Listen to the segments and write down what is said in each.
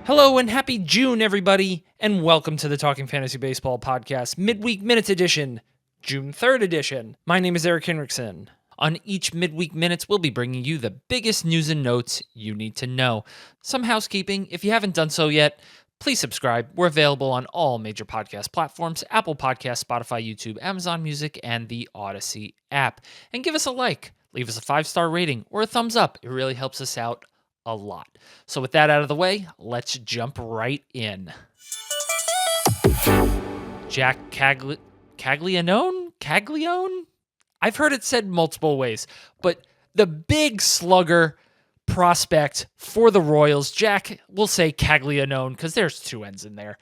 Hello and happy June, everybody, and welcome to the Talking Fantasy Baseball Podcast, Midweek Minutes Edition, June 3rd edition. My name is Eric Henriksen. On each Midweek Minutes, we'll be bringing you the biggest news and notes you need to know. Some housekeeping, if you haven't done so yet, please subscribe. We're available on all major podcast platforms, Apple Podcasts, Spotify, YouTube, Amazon Music, and the Odyssey app. And give us a like, leave us a 5-star rating, or a thumbs up. It really helps us out a lot. So with that out of the way, let's jump right in. Jack Caglianone? I've heard it said multiple ways, but the big slugger prospect for the Royals, Jack, we'll say Caglianone because there's two N's in there,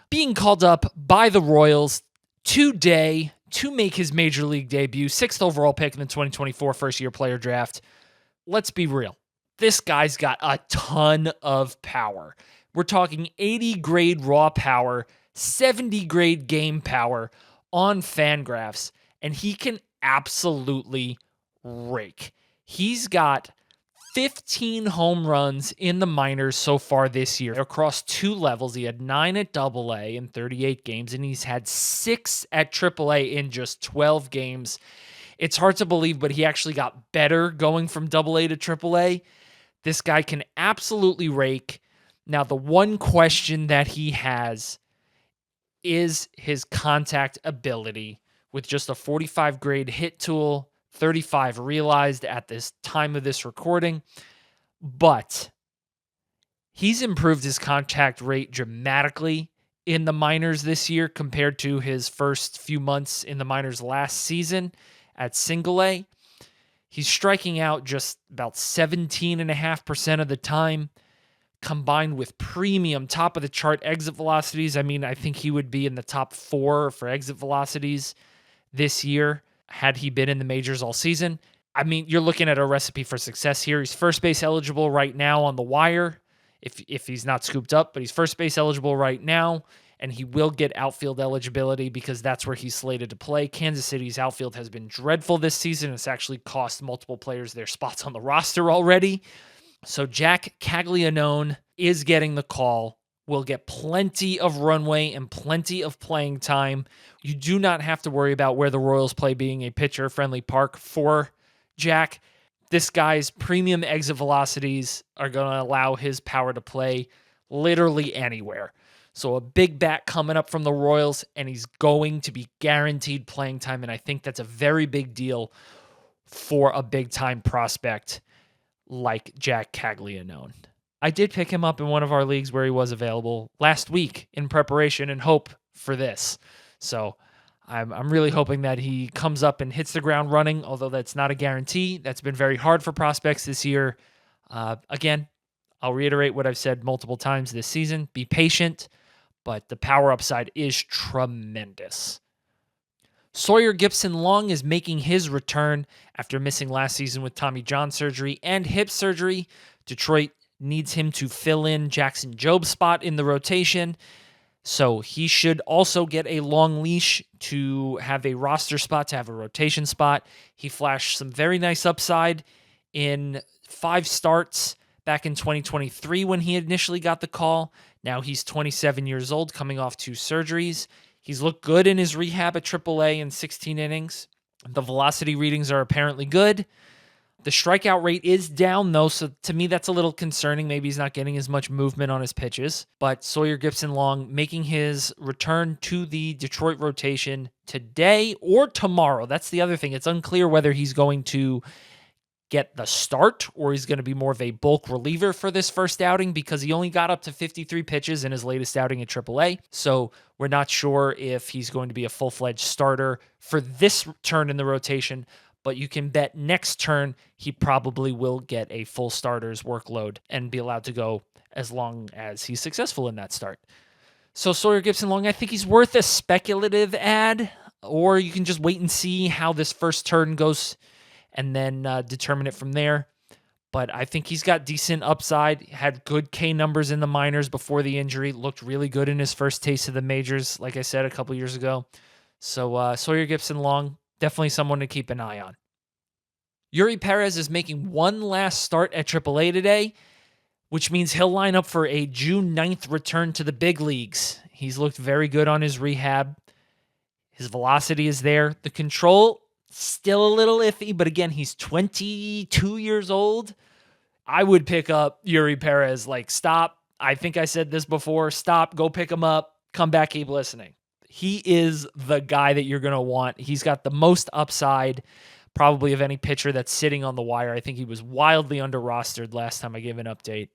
being called up by the Royals today to make his major league debut, 6th overall pick in the 2024 first-year player draft. Let's be real. This guy's got a ton of power. We're talking 80 grade raw power, 70 grade game power on Fangraphs, and he can absolutely rake. He's got 15 home runs in the minors so far this year across 2 levels. He had 9 at AA in 38 games, and he's had 6 at AAA in just 12 games. It's hard to believe, but he actually got better going from AA to AAA. This guy can absolutely rake. Now, the one question that he has is his contact ability with just a 45 grade hit tool, 35 realized at this time of this recording. But he's improved his contact rate dramatically in the minors this year compared to his first few months in the minors last season at single A. He's striking out just about 17.5% of the time, combined with premium top-of-the-chart exit velocities. I mean, I think he would be in the top 4 for exit velocities this year had he been in the majors all season. I mean, you're looking at a recipe for success here. He's first base eligible right now on the wire, if he's not scooped up, but he's first base eligible right now, and he will get outfield eligibility because that's where he's slated to play. Kansas City's outfield has been dreadful this season. It's actually cost multiple players their spots on the roster already. So Jack Caglianone is getting the call, will get plenty of runway and plenty of playing time. You do not have to worry about where the Royals play being a pitcher-friendly park for Jack. This guy's premium exit velocities are going to allow his power to play literally anywhere. So a big bat coming up from the Royals, and he's going to be guaranteed playing time, and I think that's a very big deal for a big-time prospect like Jack Caglianone. I did pick him up in one of our leagues where he was available last week in preparation and hope for this. So I'm really hoping that he comes up and hits the ground running, although that's not a guarantee. That's been very hard for prospects this year. Again, I'll reiterate what I've said multiple times this season. Be patient, but the power upside is tremendous. Sawyer Gipson-Long is making his return after missing last season with Tommy John surgery and hip surgery. Detroit needs him to fill in Jackson Job's spot in the rotation, so he should also get a long leash to have a roster spot, to have a rotation spot. He flashed some very nice upside in 5 starts back in 2023 when he initially got the call. Now he's 27 years old, coming off 2 surgeries. He's looked good in his rehab at AAA in 16 innings. The velocity readings are apparently good. The strikeout rate is down, though, so to me that's a little concerning. Maybe he's not getting as much movement on his pitches. But Sawyer Gipson-Long making his return to the Detroit rotation today or tomorrow. That's the other thing. It's unclear whether he's going to get the start or he's going to be more of a bulk reliever for this first outing because he only got up to 53 pitches in his latest outing at AAA. So we're not sure if he's going to be a full-fledged starter for this turn in the rotation, but you can bet next turn he probably will get a full starter's workload and be allowed to go as long as he's successful in that start. So Sawyer Gipson-Long, I think he's worth a speculative add, or you can just wait and see how this first turn goes and then determine it from there. But I think he's got decent upside, had good K numbers in the minors before the injury, looked really good in his first taste of the majors, like I said, a couple years ago. So Sawyer Gipson-Long, definitely someone to keep an eye on. Yuri Perez is making one last start at AAA today, which means he'll line up for a June 9th return to the big leagues. He's looked very good on his rehab. His velocity is there. The control, still a little iffy, but again, he's 22 years old. I would pick up Yuri Perez. Like, stop. I think I said this before. Stop. Go pick him up. Come back. Keep listening. He is the guy that you're going to want. He's got the most upside, probably of any pitcher that's sitting on the wire. I think he was wildly under-rostered last time I gave an update.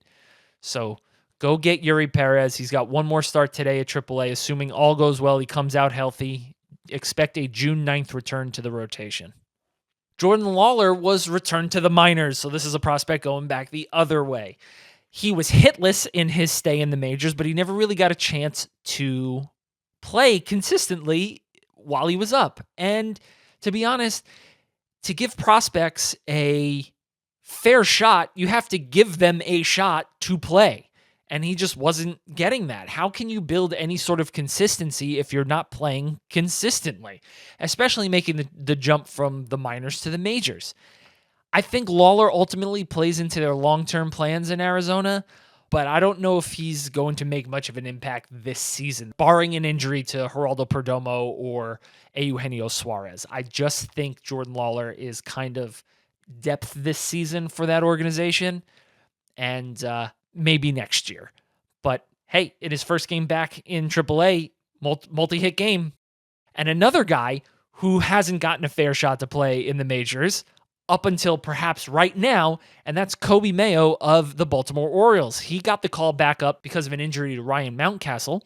So go get Yuri Perez. He's got one more start today at AAA. Assuming all goes well, he comes out healthy. Expect a June 9th return to the rotation. Jordan Lawler was returned to the minors, so this is a prospect going back the other way. He was hitless in his stay in the majors, but he never really got a chance to play consistently while he was up. And to be honest, to give prospects a fair shot, you have to give them a shot to play. And he just wasn't getting that. How can you build any sort of consistency if you're not playing consistently, especially making the jump from the minors to the majors? I think Lawler ultimately plays into their long-term plans in Arizona, but I don't know if he's going to make much of an impact this season, barring an injury to Geraldo Perdomo or Eugenio Suarez. I just think Jordan Lawler is kind of depth this season for that organization, and maybe next year. But hey, in his first game back in AAA, multi-hit game. And another guy who hasn't gotten a fair shot to play in the majors up until perhaps right now, and that's Kobe Mayo of the Baltimore Orioles. He got the call back up because of an injury to Ryan Mountcastle.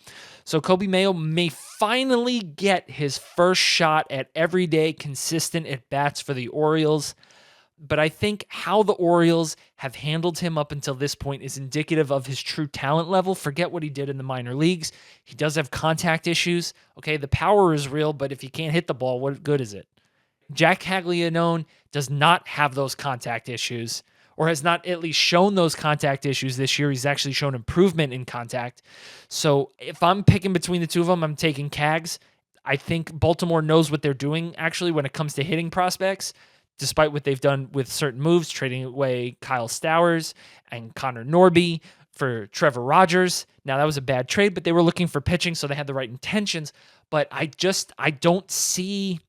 So Kobe Mayo may finally get his first shot at everyday consistent at-bats for the Orioles. But I think how the Orioles have handled him up until this point is indicative of his true talent level. Forget what he did in the minor leagues. He does have contact issues. Okay, the power is real, but if you can't hit the ball, what good is it? Jack Caglianone does not have those contact issues, or has not at least shown those contact issues this year. He's actually shown improvement in contact. So if I'm picking between the two of them, I'm taking Cags. I think Baltimore knows what they're doing, actually, when it comes to hitting prospects, despite what they've done with certain moves, trading away Kyle Stowers and Connor Norby for Trevor Rogers. Now, that was a bad trade, but they were looking for pitching, so they had the right intentions. But I don't see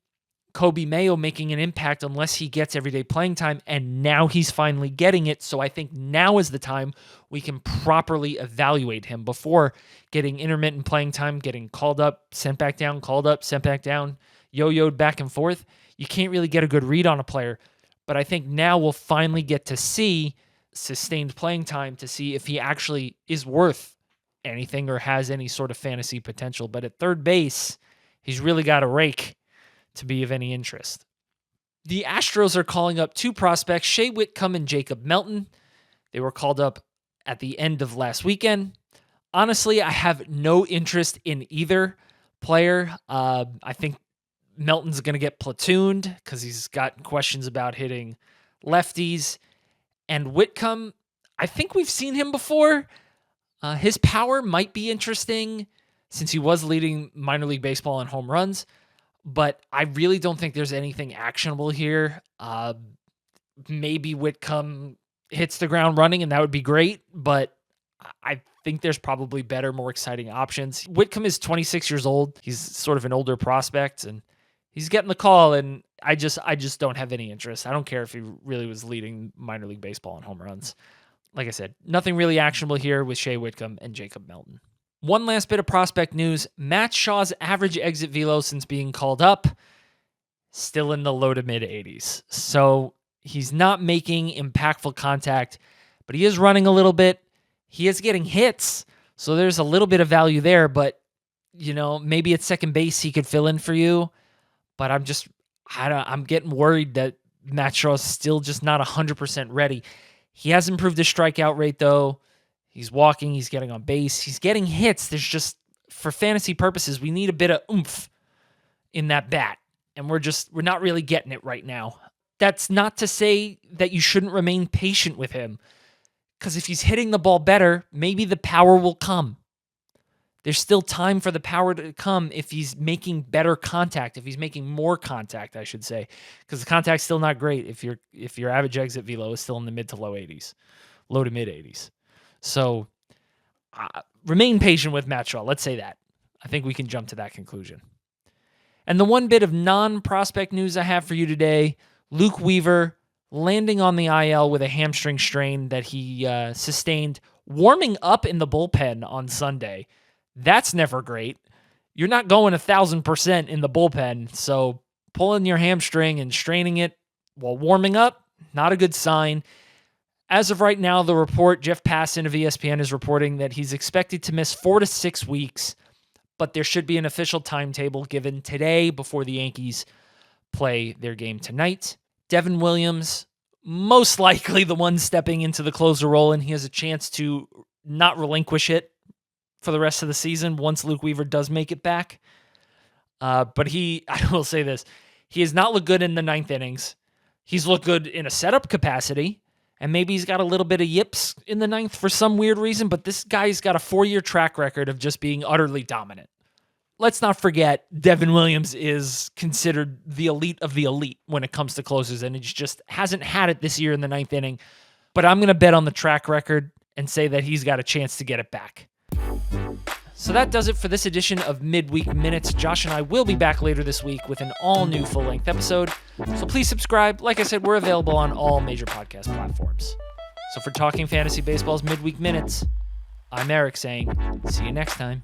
Kobe Mayo making an impact unless he gets everyday playing time, and now he's finally getting it. So I think now is the time we can properly evaluate him. Before getting intermittent playing time, getting called up, sent back down, called up, sent back down, yo-yoed back and forth, you can't really get a good read on a player. But I think now we'll finally get to see sustained playing time to see if he actually is worth anything or has any sort of fantasy potential. But at third base, he's really got a rake to be of any interest. The Astros are calling up two prospects, Shea Whitcomb and Jacob Melton. They were called up at the end of last weekend. Honestly, I have no interest in either player. I think Melton's going to get platooned because he's got questions about hitting lefties. And Whitcomb, I think we've seen him before. His power might be interesting since he was leading minor league baseball in home runs, but I really don't think there's anything actionable here. Maybe Whitcomb hits the ground running, and that would be great, but I think there's probably better, more exciting options. Whitcomb is 26 years old. He's sort of an older prospect, and he's getting the call, and I just don't have any interest. I don't care if he really was leading minor league baseball in home runs. Like I said, nothing really actionable here with Shea Whitcomb and Jacob Melton. One last bit of prospect news. Matt Shaw's average exit velo since being called up, still in the low to mid 80s. So he's not making impactful contact, but he is running a little bit. He is getting hits, so there's a little bit of value there, but maybe at second base he could fill in for you. But I'm getting worried that Matt Shaw is still just not 100% ready. He has improved his strikeout rate, though. He's walking, he's getting on base, he's getting hits. There's just, for fantasy purposes, we need a bit of oomph in that bat, and we're not really getting it right now. That's not to say that you shouldn't remain patient with him, because if he's hitting the ball better, maybe the power will come. There's still time for the power to come if he's making better contact, if he's making more contact, I should say, because the contact's still not great if your average exit velo is still in the mid to low 80s, low to mid 80s. So remain patient with Matt Shaw. Let's say that. I think we can jump to that conclusion. And the one bit of non-prospect news I have for you today, Luke Weaver landing on the IL with a hamstring strain that he sustained warming up in the bullpen on Sunday. That's never great. You're not going 1,000% in the bullpen, so pulling your hamstring and straining it while warming up, not a good sign. As of right now, the report, Jeff Passan of ESPN is reporting that he's expected to miss 4 to 6 weeks, but there should be an official timetable given today before the Yankees play their game tonight. Devin Williams, most likely the one stepping into the closer role, and he has a chance to not relinquish it for the rest of the season once Luke Weaver does make it back. But I will say this, he has not looked good in the ninth innings. He's looked good in a setup capacity, and maybe he's got a little bit of yips in the ninth for some weird reason, but this guy's got a 4-year track record of just being utterly dominant. Let's not forget, Devin Williams is considered the elite of the elite when it comes to closers, and he just hasn't had it this year in the ninth inning. But I'm going to bet on the track record and say that he's got a chance to get it back. So that does it for this edition of Midweek Minutes. Josh and I will be back later this week with an all-new full-length episode. So please subscribe. Like I said, we're available on all major podcast platforms. So for Talking Fantasy Baseball's Midweek Minutes, I'm Eric saying, see you next time.